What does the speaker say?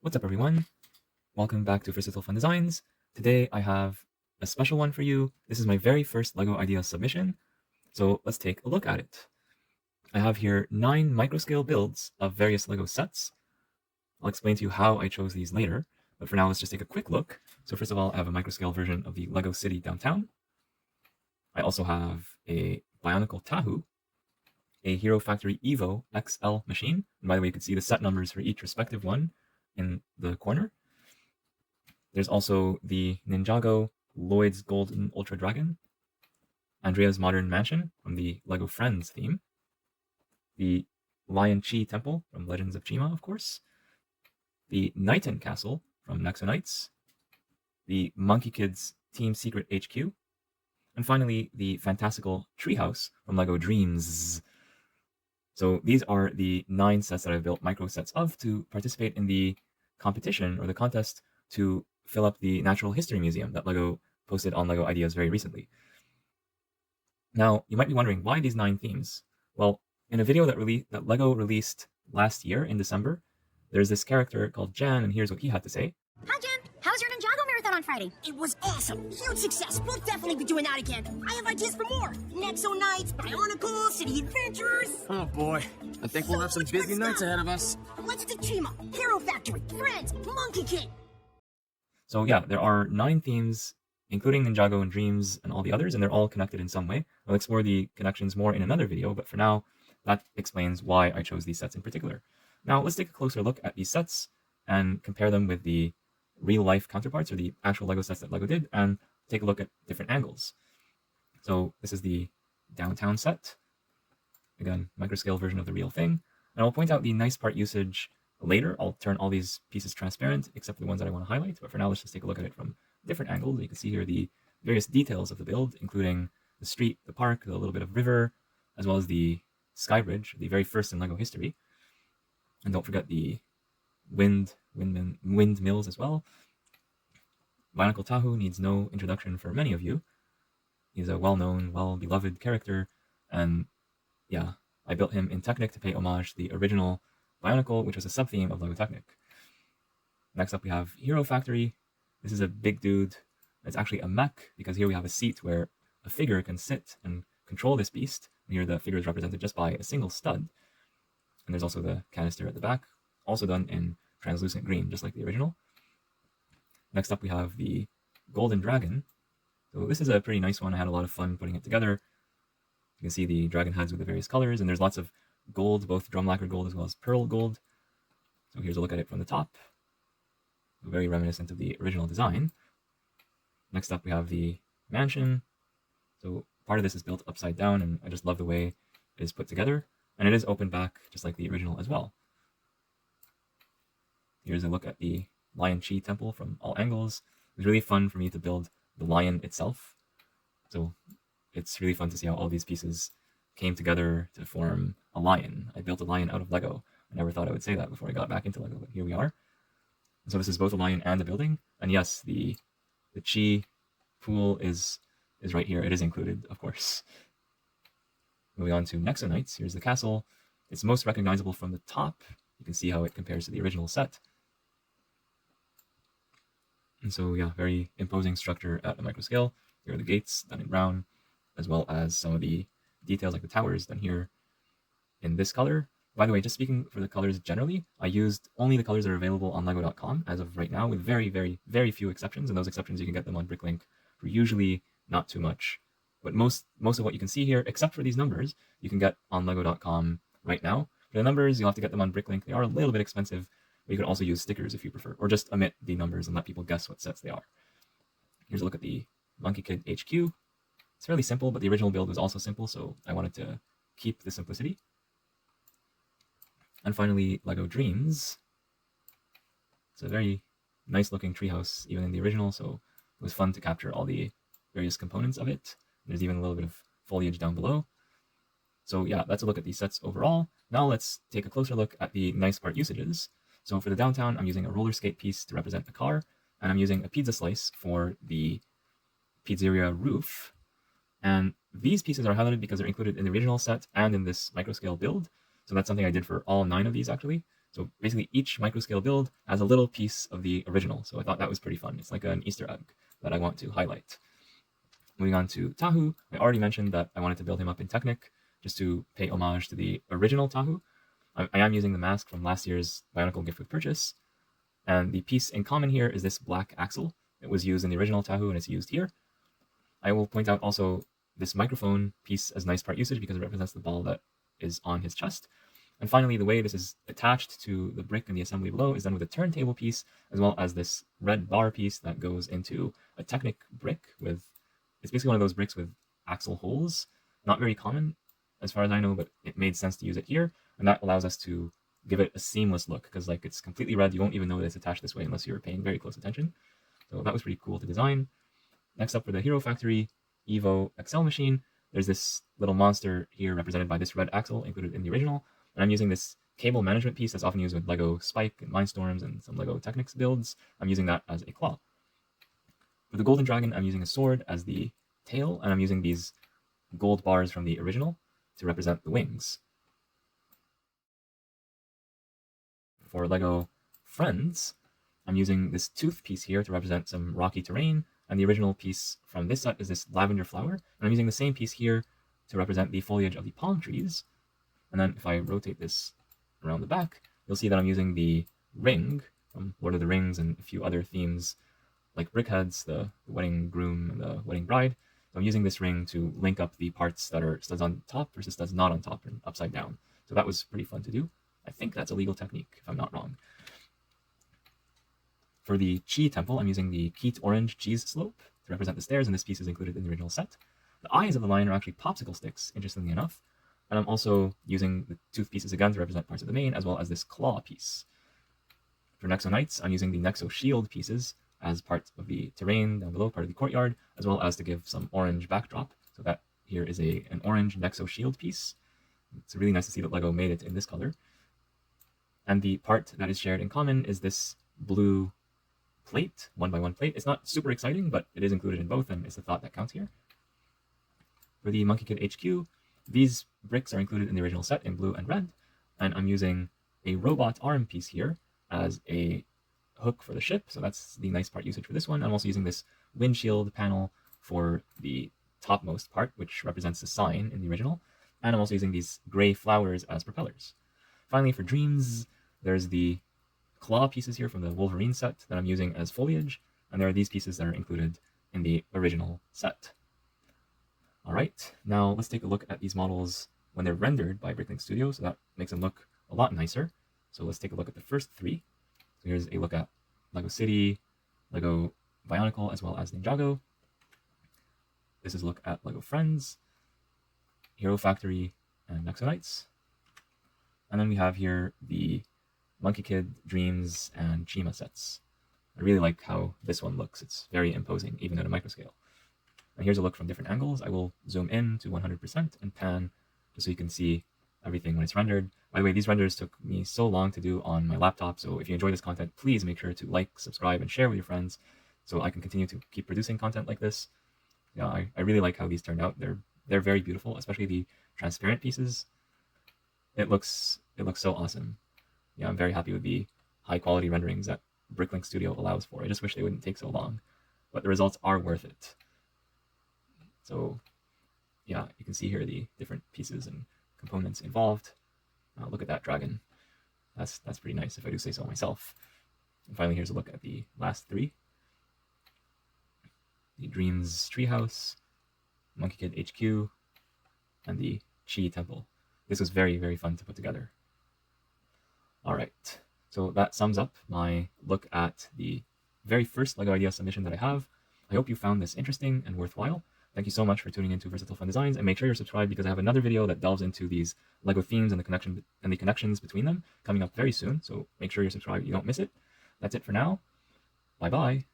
What's up everyone? Welcome back to Versatile Fun Designs. Today I have a special one for you. This is my very first LEGO idea submission, so let's take a look at it. I have here 9 microscale builds of various LEGO sets. I'll explain to you how I chose these later, but for now let's just take a quick look. So first of all, I have a microscale version of the LEGO City downtown. I also have a Bionicle Tahu, a Hero Factory Evo XL machine, and by the way you can see the set numbers for each respective one in the corner. There's also the Ninjago Lloyd's Golden Ultra Dragon, Andrea's Modern Mansion from the LEGO Friends theme, the Lion Chi Temple from Legends of Chima, of course, the Knighton Castle from Nexo Knights, the Monkie Kid's Team Secret HQ, and finally the fantastical treehouse from LEGO Dreamzzz. So these are the 9 sets that I've built micro sets of to participate in the competition or the contest to fill up the Natural History Museum that LEGO posted on LEGO Ideas very recently. Now, you might be wondering, why these 9 themes? Well, in a video that LEGO released last year in December, there's this character called Jan, and here's what he had to say. Hi, Jan. How was your Ninjago marathon on Friday? It was awesome. Huge success. We'll definitely be doing that again. I have ideas for more. Nexo Knights, Bionicle, City Adventures. Oh boy. I think we'll have some busy nights ahead of us. Let's do Chima, Hero Factory, Friends, Monkie Kid. So yeah, there are 9 themes, including Ninjago and Dreamzzz and all the others, and they're all connected in some way. I'll explore the connections more in another video, but for now, that explains why I chose these sets in particular. Now, let's take a closer look at these sets and compare them with the real-life counterparts, or the actual LEGO sets that LEGO did, and take a look at different angles. So this is the downtown set. Again, microscale version of the real thing. And I'll point out the nice part usage later. I'll turn all these pieces transparent, except for the ones that I want to highlight. But for now, let's just take a look at it from different angles. You can see here the various details of the build, including the street, the park, a little bit of river, as well as the sky bridge, the very first in LEGO history. And don't forget the windmills as well. Bionicle Tahu needs no introduction for many of you. He's a well-known, well-beloved character, and yeah, I built him in Technic to pay homage to the original Bionicle, which was a sub-theme of LEGO Technic. Next up we have Hero Factory. This is a big dude. It's actually a mech, because here we have a seat where a figure can sit and control this beast. Here the figure is represented just by a single stud. And there's also the canister at the back, also done in translucent green, just like the original. Next up we have the Golden Dragon. So this is a pretty nice one. I had a lot of fun putting it together. You can see the dragon heads with the various colors, and there's lots of gold, both drum lacquer gold as well as pearl gold. So here's a look at it from the top. Very reminiscent of the original design. Next up we have the mansion. So part of this is built upside down, and I just love the way it is put together. And it is open back, just like the original as well. Here's a look at the Lion Chi Temple from all angles. It was really fun for me to build the lion itself. So it's really fun to see how all these pieces came together to form a lion. I built a lion out of Lego. I never thought I would say that before I got back into Lego, but here we are. So this is both a lion and a building. And yes, the Chi pool is right here. It is included, of course. Moving on to Nexo Knights, here's the castle. It's most recognizable from the top. You can see how it compares to the original set. And so yeah, very imposing structure at a micro scale. Here are the gates done in brown, as well as some of the details like the towers done here in this color. By the way, just speaking for the colors generally, I used only the colors that are available on lego.com as of right now, with very, very, very few exceptions. And those exceptions, you can get them on Bricklink for usually not too much. But most of what you can see here, except for these numbers, you can get on lego.com right now. For the numbers, you'll have to get them on Bricklink. They are a little bit expensive, but you can also use stickers if you prefer, or just omit the numbers and let people guess what sets they are. Here's a look at the Monkie Kid HQ. It's fairly simple, but the original build was also simple, so I wanted to keep the simplicity. And finally, LEGO Dreamzzz. It's a very nice looking treehouse, even in the original, so it was fun to capture all the various components of it. There's even a little bit of foliage down below. So yeah, that's a look at these sets overall. Now let's take a closer look at the nice part usages. So for the downtown, I'm using a roller skate piece to represent the car, and I'm using a pizza slice for the pizzeria roof. And these pieces are highlighted because they're included in the original set and in this microscale build. So that's something I did for all 9 of these actually. So basically each microscale build has a little piece of the original. So I thought that was pretty fun. It's like an Easter egg that I want to highlight. Moving on to Tahu, I already mentioned that I wanted to build him up in Technic just to pay homage to the original Tahu. I am using the mask from last year's Bionicle gift with purchase. And the piece in common here is this black axle. It was used in the original Tahu and it's used here. I will point out also this microphone piece as nice part usage because it represents the ball that is on his chest. And finally, the way this is attached to the brick and the assembly below is done with a turntable piece, as well as this red bar piece that goes into a Technic brick with, it's basically one of those bricks with axle holes. Not very common as far as I know, but it made sense to use it here. And that allows us to give it a seamless look because like it's completely red. You won't even know that it's attached this way unless you're paying very close attention. So that was pretty cool to design. Next up for the Hero Factory Evo XL machine, there's this little monster here represented by this red axle included in the original. And I'm using this cable management piece that's often used with LEGO Spike and Mindstorms and some LEGO Technics builds. I'm using that as a claw. For the Golden Dragon, I'm using a sword as the tail, and I'm using these gold bars from the original to represent the wings. For LEGO Friends, I'm using this tooth piece here to represent some rocky terrain, and the original piece from this set is this lavender flower, and I'm using the same piece here to represent the foliage of the palm trees. And then if I rotate this around the back, you'll see that I'm using the ring from Lord of the Rings and a few other themes like brickheads, the wedding groom and the wedding bride. So I'm using this ring to link up the parts that are studs on top versus studs not on top and upside down. So that was pretty fun to do. I think that's a legal technique, if I'm not wrong. For the Chi Temple, I'm using the Keat Orange Cheese Slope to represent the stairs, and this piece is included in the original set. The eyes of the lion are actually popsicle sticks, interestingly enough. And I'm also using the tooth pieces again to represent parts of the mane, as well as this claw piece. For Nexo Knights, I'm using the Nexo Shield pieces as part of the terrain down below, part of the courtyard, as well as to give some orange backdrop. So that here is an orange Nexo Shield piece. It's really nice to see that LEGO made it in this color. And the part that is shared in common is this blue plate, 1x1 plate. It's not super exciting, but it is included in both, and it's the thought that counts here. For the Monkie Kid HQ, these bricks are included in the original set in blue and red, and I'm using a robot arm piece here as a hook for the ship, so that's the nice part usage for this one. I'm also using this windshield panel for the topmost part, which represents the sign in the original, and I'm also using these gray flowers as propellers. Finally, for Dreamzzz, there's the claw pieces here from the Wolverine set that I'm using as foliage, and there are these pieces that are included in the original set. All right, now let's take a look at these models when they're rendered by Bricklink Studio, so that makes them look a lot nicer. So let's take a look at the first three. So here's a look at LEGO City, LEGO Bionicle, as well as Ninjago. This is a look at LEGO Friends, Hero Factory, and Nexo Knights. And then we have here the Monkie Kid, Dreamzzz, and Chima sets. I really like how this one looks. It's very imposing, even at a microscale. And here's a look from different angles. I will zoom in to 100% and pan just so you can see everything when it's rendered. By the way, these renders took me so long to do on my laptop, so if you enjoy this content, please make sure to like, subscribe, and share with your friends so I can continue to keep producing content like this. Yeah, I really like how these turned out. They're very beautiful, especially the transparent pieces. It looks so awesome. Yeah, I'm very happy with the high quality renderings that Bricklink Studio allows for. I just wish they wouldn't take so long, but the results are worth it. So yeah, you can see here the different pieces and components involved. Look at that dragon. That's pretty nice if I do say so myself. And finally, here's a look at the last three. The Dreamzzz Treehouse, Monkie Kid HQ, and the Chi Temple. This was very, very fun to put together. All right, so that sums up my look at the very first LEGO idea submission that I have. I hope you found this interesting and worthwhile. Thank you so much for tuning into Versatile Fun Designs, and make sure you're subscribed because I have another video that delves into these LEGO themes and the connections between them coming up very soon. So make sure you're subscribed, you don't miss it. That's it for now. Bye bye.